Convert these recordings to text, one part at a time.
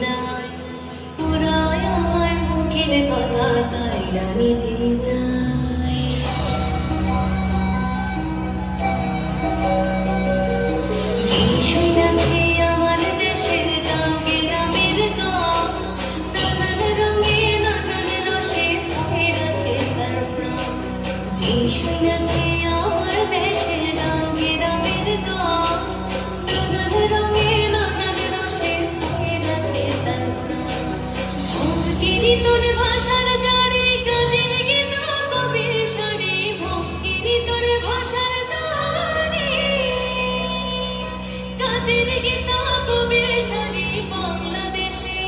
যায়, ওরাই আমার মুখের কথা কাইরা নিতে যায়। যে শুনেছি আমার দেশের গান গ্রামের গান, নানান রঙে নানান রসে ভরেছে তার প্রাণ। যে শুনেছি আমার দেশের গান গ্রামের গান, নানান রঙে নানান রসে ভরেছে তার প্রাণ। ভঙ্গিরি তোর ভাষার জানে কাজের গীতা কবির শানে, ভঙ্গিরি তোর ভাষার জানে কাজের গীতা কবির শানে। বাংলাদেশে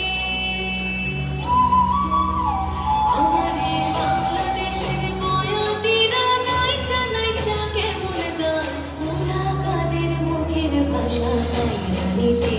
আমারে বাংলাদেশের বয়াতিরা নাইচা নাইচা কেমন গান, ওরা কাদের মুখের ভাষা কাইরা নিতে